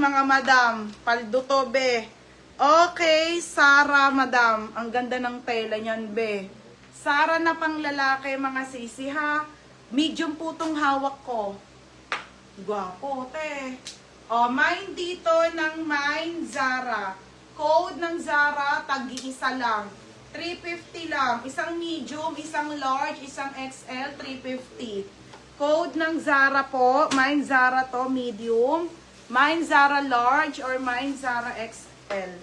mga madam. Paldo to, be. Okay, Sara, madam. Ang ganda ng tela niyan, be. Sara na pang lalaki, mga sisi, ha. Medium po tong hawak ko. Gwapo, te. O, mine dito ng mine, Zara. Code ng Zara, tag-iisa lang. 350 lang. Isang medium, isang large, isang XL, 350. Code ng Zara po. Mine Zara to, medium. Mine Zara large or mine Zara XL.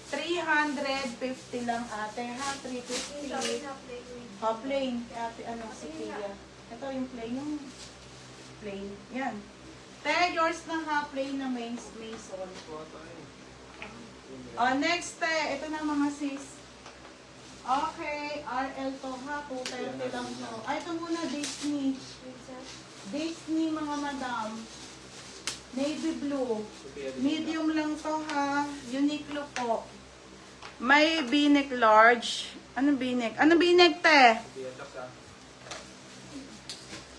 350 lang ate ha. 350. Plain. Ate, ano, si Kia. Ito yung plain. Yung plain. Yan. Te, yours na ha. Plain na main sol. Next te. Ito na mga sis. Okay, RL to ha, 230 lang to. Ay, ito muna, Disney. Disney, mga madam. Navy blue. Medium lang to ha. Uniqlo po. May V-neck large. Anong V-neck? Anong V-neck, te?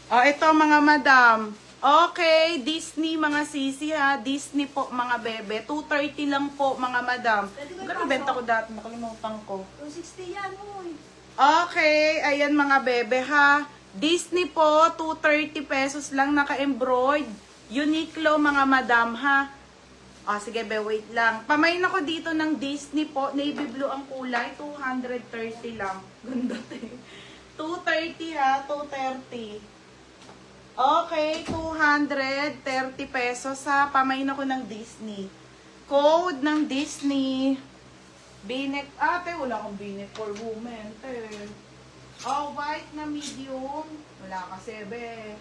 Ito mga madam. Okay, Disney mga sisi ha. Disney po mga bebe. 230 lang po mga madam. Magkano benta ko dati? Nakalimutan ko. 260 yan, uy. Okay, ayan mga bebe ha. Disney po, 230 pesos lang naka-embroid. Uniqlo mga madam ha. Sige be, wait lang. Pamain ako dito ng Disney po. Navy blue ang kulay. 230 lang. Ganda te. 230 ha, 230. Okay, 230 pesos ha. Pamain ako ng Disney. Code ng Disney. B-neck. Ate, wala akong B-neck for women. White na medium. Wala kasi, be.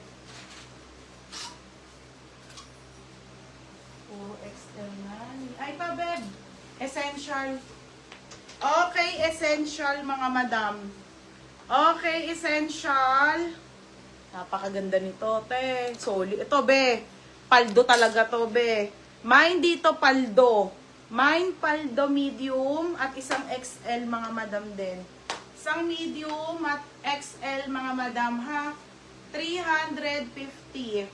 Puro XL na. Ay pa, beb. Essential. Okay, essential mga madam. Okay, essential. Napakaganda nito, te. Solid. Ito, be. Paldo talaga to, be. Mine dito, paldo. Mine, paldo medium at isang XL, mga madam din. Isang medium at XL, mga madam, ha? 350.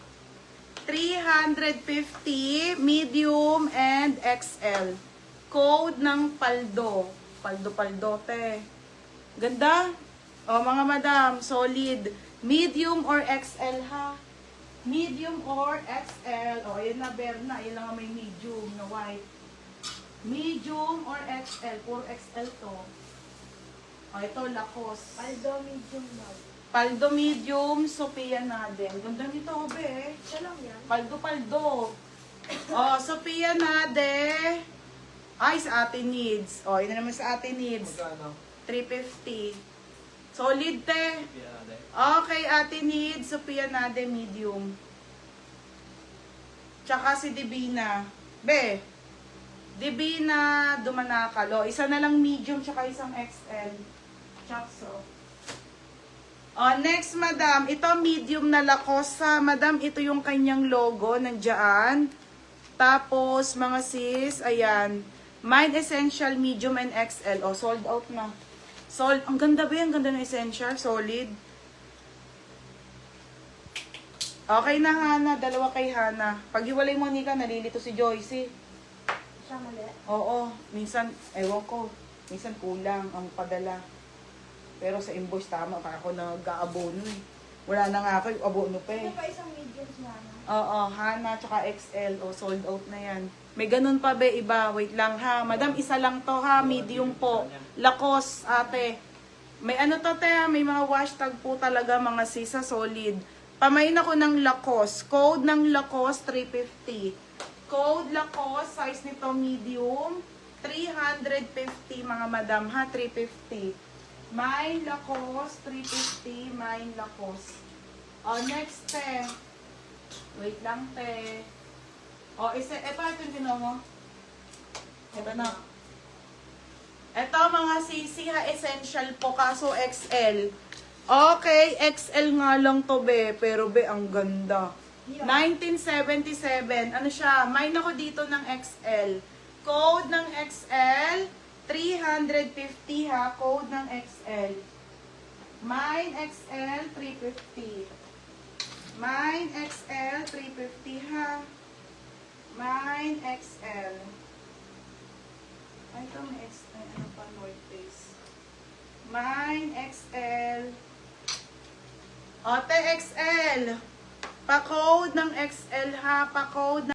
350, medium and XL. Code ng paldo. Paldo, te. Ganda. Mga madam, solid. Medium or XL ha? Medium or XL. Ayan na, Berna. Ayan lang may medium na white. Medium or XL. Puro XL to. Ito, Lacoste. Paldo medium daw. Paldo medium, Sophia Nade. Ganda nito, be. Siya lang yan. Paldo. Sophia Nade. Ay, sa atin needs. Yun na naman sa atin needs. 350. Solid, te. Okay, ate needs, Sophia Nade, medium. Tsaka si Divina. Be, Divina Dumanakalo. Isa na lang medium, tsaka isang XL. Chakso. Next, madam. Ito, medium na Lacoste. Madam, ito yung kanyang logo. Nandiyan. Tapos, mga sis, ayan. Mine Essential, medium and XL. Sold out na. Ang ganda ba? Ang ganda ng essential. Solid. Okay na, Hana. Dalawa kay Hana. Pag hiwalay mo, Nika, nalilito si Joyce. Siya mali. Oo. Minsan, ewan ko. Minsan kulang ang padala. Pero sa invoice, tama. Para ako nag-aabono eh. Wala na nga ako. Abono pa eh. Ito pa isang medium na. Hana, tsaka XL. Sold out na yan. May ganun pa be, iba. Wait lang ha. Madam, isa lang to ha. Medium po. Lacoste, ate. May ano to, te ha. May mga hashtag po talaga, mga sisa. Solid. Pamain ako ng Lacoste. Code ng Lacoste, 350. Code Lacoste, size nito medium. 350, mga madam ha. 350. Mine Lacoste, 350. Mine Lacoste. Next, te. Wait lang, te. Ito yung ginawa mo. Ito na. Ito mga sisi ha, essential po, kaso XL. Okay, XL nga lang to, be. Pero, be, ang ganda. 1977. Ano siya? Mine ako dito ng XL. Code ng XL, 350 ha. Code ng XL. Mine XL, 350. Mine XL, 350 ha. Mine XL. Ay, ito may XL. Ano pa, North Face. Mine XL. Ote XL. Pa-code ng XL ha. Pa-code